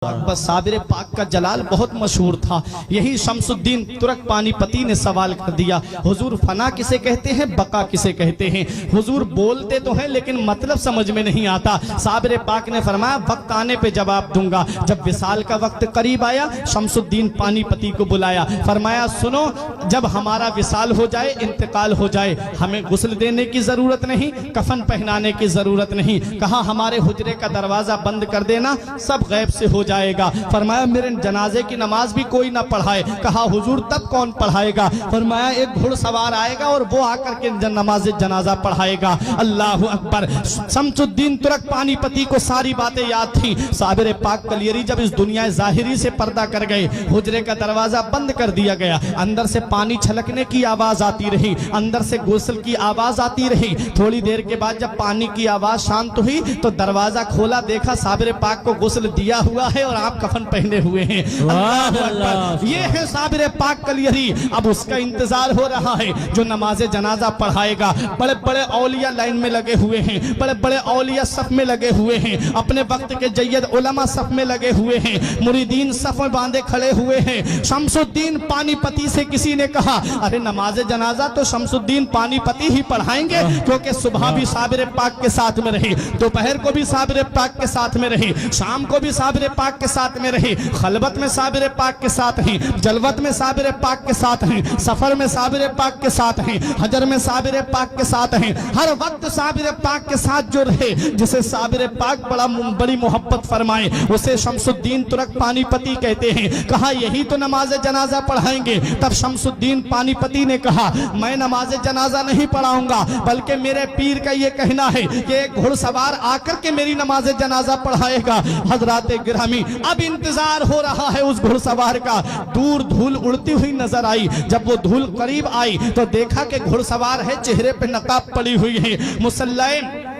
बस साबिर पाक का जलाल बहुत मशहूर था। यही शमसुद्दीन तुर्क पानीपती ने सवाल कर दिया, हुजूर फना किसे कहते हैं, बका किसे कहते हैं? हुजूर बोलते तो हैं लेकिन मतलब समझ में नहीं आता। साबिर पाक ने फरमाया वक्त आने पे जवाब दूंगा। जब विसाल का वक्त करीब आया, शमसुद्दीन पानीपती को बुलाया, फरमाया सुनो, जब हमारा विसाल हो जाए, इंतकाल हो जाए, हमें गुस्ल देने की जरूरत नहीं, कफन पहनाने की जरूरत नहीं। कहा हमारे हुजरे का दरवाजा बंद कर देना, सब गैब से हो जाएगा। फरमाया मेरे जनाजे की नमाज भी कोई ना पढ़ाए। कहा हुजूर तब कौन पढ़ाएगा? फरमाया एक घुड़सवार आएगा और वो आकर के नमाज जनाजा पढ़ाएगा। अल्लाह अकबर। शमसुद्दीन तुर्क पानीपती को सारी बातें याद थी। साबिर पाक कलियरी जब इस दुनिया ज़ाहिरी से पर्दा कर गए, हुजरे का दरवाजा बंद कर दिया गया, अंदर से पानी छलकने की आवाज आती रही, अंदर से गुस्ल की आवाज आती रही। थोड़ी देर के बाद जब पानी की आवाज शांत हुई तो दरवाजा खोला, देखा साबिर पाक को गुस्ल दिया हुआ है और आप कफन पहने हुए हैं। ये है साबिर पाक कलियरी। अब उसका इंतजार हो रहा है जो नमाज जनाजा पढ़ाएगा। बड़े बड़े औलिया लाइन में लगे हुए हैं, बड़े बड़े औलिया सफ में लगे हुए हैं, अपने वक्त के जय्यद उलमा सफ में लगे हुए हैं, मुरीदीन सफ में बांधे खड़े हुए हैं। शमसुद्दीन पानीपती से किसी ने कहा अरे नमाज जनाजा तो शमसुद्दीन पानीपती ही पढ़ाएंगे, क्योंकि सुबह भी साबिर पाक के साथ में रहे, दोपहर को भी साबिर पाक के साथ में रहे, शाम को भी साबिर पाक के साथ में रहे, खलबत में साबिर पाक के साथ हैं, जलवत में साबिर पाक के साथ हैं, सफर में साबिर पाक के साथ हैं, हजर में साबिर पाक के साथ हैं। हर वक्त साबिर पाक के साथ जो रहे, जिसे साबिर पाक बड़ी मोहब्बत फरमाए, उसे शमसुद्दीन तुर्क पानीपती कहते हैं। कहा यही तो नमाज जनाजा पढ़ाएंगे। तब शमसुद्दीन पानीपती ने कहा मैं नमाज जनाजा नहीं पढ़ाऊंगा, बल्कि मेरे पीर का ये कहना है कि एक घुड़सवार आकर के मेरी नमाज जनाजा पढ़ाएगा। हजरात गिरामी, अब इंतजार हो रहा है उस घुड़सवार का। दूर धूल उड़ती हुई नजर आई। जब वो धूल करीब आई तो देखा कि घुड़सवार है, चेहरे पे नकाब पड़ी हुई है, मुसल्ले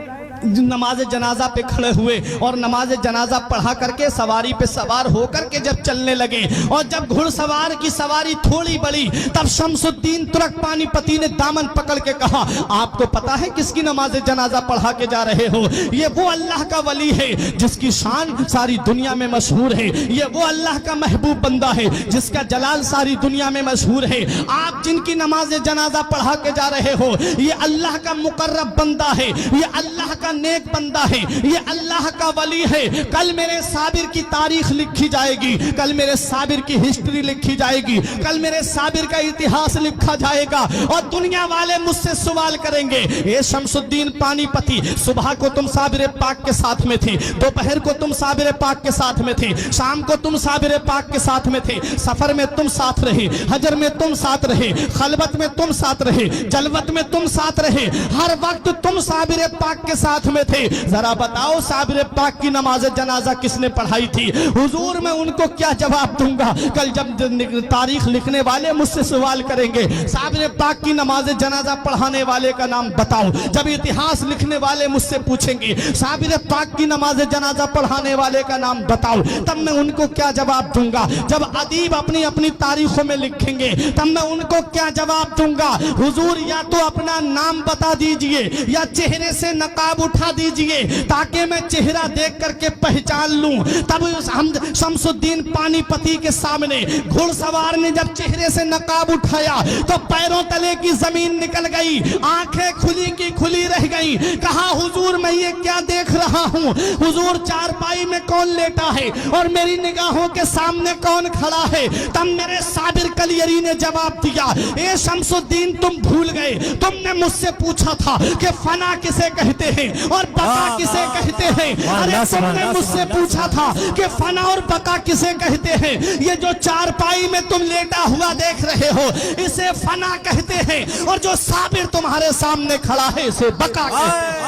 नमाज जनाजा पे खड़े हुए और नमाज जनाजा पढ़ा करके सवारी पे सवार होकर के जब चलने लगे, और जब घुड़सवार की सवारी थोड़ी बड़ी, तब शमसुद्दीन तुर्क पानीपती ने दामन पकड़ के कहा आपको पता है किसकी नमाज जनाजा पढ़ा के जा रहे हो? ये वो अल्लाह का वली है जिसकी शान सारी दुनिया में मशहूर है, ये वो अल्लाह का महबूब बंदा है जिसका जलाल सारी दुनिया में मशहूर है। आप जिनकी नमाज जनाजा पढ़ा के जा रहे हो, ये अल्लाह का मुकर्रब बंदा है, ये अल्लाह का नेक बंदा है, ये अल्लाह का वली है। कल मेरे साबिर की तारीख लिखी जाएगी, कल मेरे साबिर की हिस्ट्री लिखी जाएगी, कल मेरे साबिर का इतिहास लिखा जाएगा और दुनिया वाले मुझसे सवाल करेंगे ये शमसुद्दीन पानीपती, सुबह को तुम साबिर पाक के साथ में थे, दोपहर को तुम साबिर पाक के साथ में थे, शाम को तुम साबिर पाक के साथ में थे, सफर में तुम साथ रहे, हजर में तुम साथ रहे, खलबत में तुम साथ रहे, जलवत में तुम साथ रहे, हर वक्त तुम साबिर पाक के साथ में थे। जरा बताओ साबिर पाक की नमाज जनाजा किसने पढ़ाई थी? हुजूर मैं उनको क्या जवाब दूंगा? कल जब तारीख लिखने वाले मुझसे सवाल करेंगे साबिर पाक की नमाज जनाजा पढ़ाने वाले का नाम बताओ, जब इतिहास लिखने वाले मुझसे पूछेंगे साबिर पाक की नमाज जनाजा पढ़ाने वाले का नाम बताओ, तब मैं उनको क्या जवाब दूंगा? जब अदीब अपनी अपनी तारीखों में लिखेंगे तब मैं उनको क्या जवाब दूंगा? हुजूर या तो अपना नाम बता दीजिए या चेहरे से नकाब उठा दीजिए ताकि मैं चेहरा देख करके पहचान लूं। तब हम शमसुद्दीन पानीपती के सामने घुड़सवार ने जब चेहरे से नकाब उठाया तो पैरों तले की जमीन निकल गई, आंखें खुली की खुली रह गई। कहा हुजूर मैं ये क्या देख रहा हूं? हुजूर चारपाई में कौन लेटा है और मेरी निगाहों के सामने कौन खड़ा है? तब मेरे साबिर कलियरी ने जवाब दिया ए शमसुद्दीन तुम भूल गए, तुमने मुझसे पूछा था कि फना किसे कहते हैं और बका किसे कहते हैं। अरे तुमने मुझसे पूछा था कि फना और बका किसे कहते हैं। ये जो चारपाई में तुम लेटा हुआ देख रहे हो इसे फना कहते हैं और जो साबिर तुम्हारे सामने खड़ा है इसे बका कहते हैं।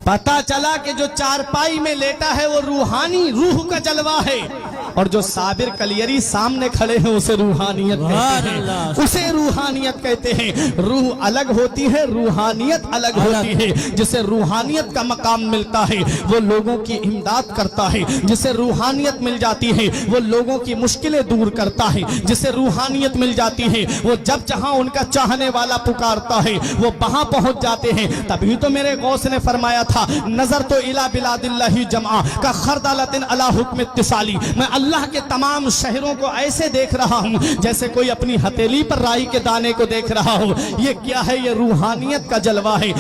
पता चला कि जो चारपाई में लेटा है वो रूहानी रूह का जलवा है, اور جو صابر کلیری سامنے کھڑے ہیں اسے روحانیت کہتے ہیں، اسے روحانیت کہتے ہیں۔ روح الگ ہوتی ہے، روحانیت الگ ہوتی ہے۔ جسے روحانیت کا مقام ملتا ہے وہ لوگوں کی امداد کرتا ہے، جسے روحانیت مل جاتی ہے وہ لوگوں کی مشکلیں دور کرتا ہے، جسے روحانیت مل جاتی ہے وہ جب جہاں ان کا چاہنے والا پکارتا ہے وہ وہاں پہنچ جاتے ہیں۔ تبھی تو میرے غوث نے فرمایا تھا نظر تو الی بلاد اللہ جمعہ کا خردلۃ علی حکم اتصالی، میں اللہ کے تمام شہروں کو ایسے دیکھ رہا ہوں جیسے کوئی اپنی ہتھیلی پر رائی کے دانے کو دیکھ رہا ہو۔ یہ کیا ہے؟ یہ روحانیت کا جلوہ ہے۔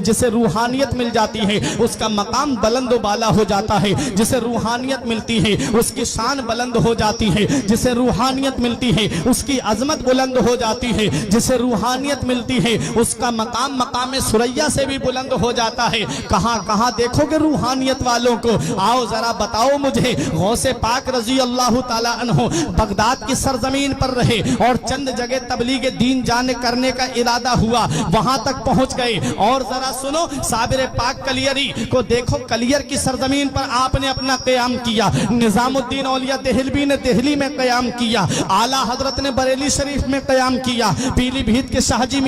جسے روحانیت مل جاتی ہے اس کا مقام بلند و بالا ہو جاتا ہے، جسے روحانیت ملتی ہے اس کی شان بلند ہو جاتی ہے، جسے روحانیت ملتی ہے اس کی عظمت بلند ہو جاتی ہے، جسے روحانیت ملتی ہے اس کا مقام مقام ثریا سے بھی بلند ہو جاتا ہے۔ کہاں کہاں دیکھو گے روحانیت والوں کو؟ آؤ ذرا بتاؤ مجھے۔ غوث پاک رضی اللہ تعالیٰ عنہ بغداد کی سرزمین پر رہے اور چند جگہ تبلیغ دین جانے کرنے کا ارادہ ہوا، وہاں تک پہنچ گئے۔ اور ذرا سنو، صابر پاک کلیری کو دیکھو، کلیر کی سرزمین پر آپ نے اپنا قیام کیا، نظام الدین اولیاء دہلوی نے دہلی میں قیام کیا، اعلیٰ حضرت نے بریلی شریف میں قیام کیا، پیلی بھیت کے شاہ جی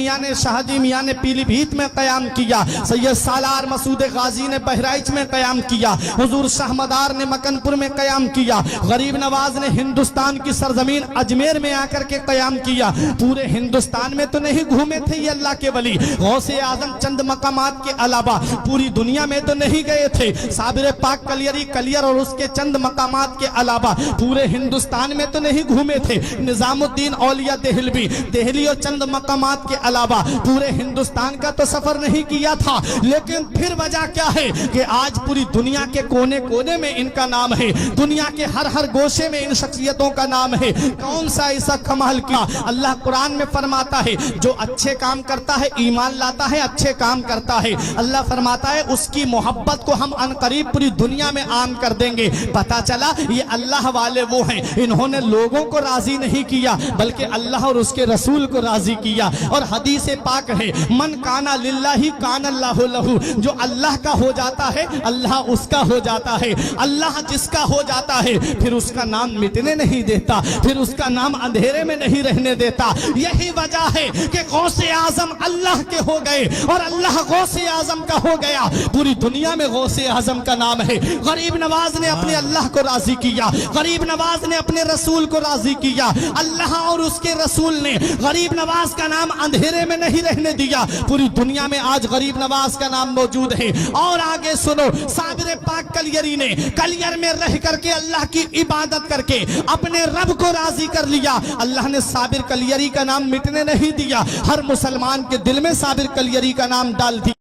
میاں نے پیلی بھیت میں قیام کیا، سید سالار مسعود غازی نے بہرائچ میں قیام کیا، حضور شاہ مدار نے مکن پور میں قیام کیا، غریب نواز نے ہندوستان کی سرزمین اجمیر میں آ کر کے قیام کیا۔ پورے ہندوستان میں تو نہیں گھومے تھے یہ اللہ کے ولی، غوث اعظم چند مقامات کے علاوہ پوری دنیا میں تو نہیں گئے تھے۔ صابر پاک کلیری کلیر اور اس کے چند مقامات کے علاوہ پورے ہندوستان میں تو نہیں گھومے تھے۔ نظام الدین اولیاء دہلوی دہلی اور چند مقامات کے علاوہ پورے ہندوستان کا تو سفر نہیں کیا تھا، لیکن پھر وجہ کیا ہے کہ آج پوری دنیا کے کونے کونے میں ان کا نام ہے، دنیا کے ہر گوشے میں ان شخصیتوں کا نام ہے۔ کون سا ایسا کمال کیا؟ اللہ قرآن میں فرماتا ہے جو اچھے کام کرتا ہے، ایمان لاتا ہے، اچھے کام کرتا ہے، اللہ فرماتا ہے اس کی محبت کو ہم عنقریب پوری دنیا میں عام کر دیں گے۔ پتا چلا یہ اللہ والے وہ ہیں، انہوں نے لوگوں کو راضی نہیں کیا بلکہ اللہ اور اس کے رسول کو راضی کیا۔ اور حدیث پاک ہے من کانا للہ کان اللہ لہو، جو اللہ کا ہو جاتا ہے اللہ اس کا ہو جاتا ہے۔ اللہ جس کا ہو جاتا ہے پھر اس کا نام مٹنے نہیں دیتا، پھر اس کا نام اندھیرے میں نہیں رہنے دیتا۔ یہی وجہ ہے کہ غوث اعظم اللہ کے ہو گئے اور اللہ غوث اعظم کا ہو گیا۔ پوری دنیا میں غوث اعظم کا نام ہے۔ غریب نواز نے اپنے اللہ کو راضی کیا، غریب نواز نے اپنے رسول کو راضی کیا، اللہ اور اس کے رسول نے غریب نواز کا نام اندھیرے میں نہیں رہنے دیا۔ پوری دنیا میں آج غریب نواز کا نام موجود ہے۔ اور آگے سنو، صابر پاک کلیری نے کلیر میں رہ کر کے اللہ کی عبادت کر کے اپنے رب کو راضی کر لیا۔ اللہ نے صابر کلیری کا نام مٹنے نہیں دیا، ہر مسلمان کے دل میں صابر کلیری کا نام ڈال دیا۔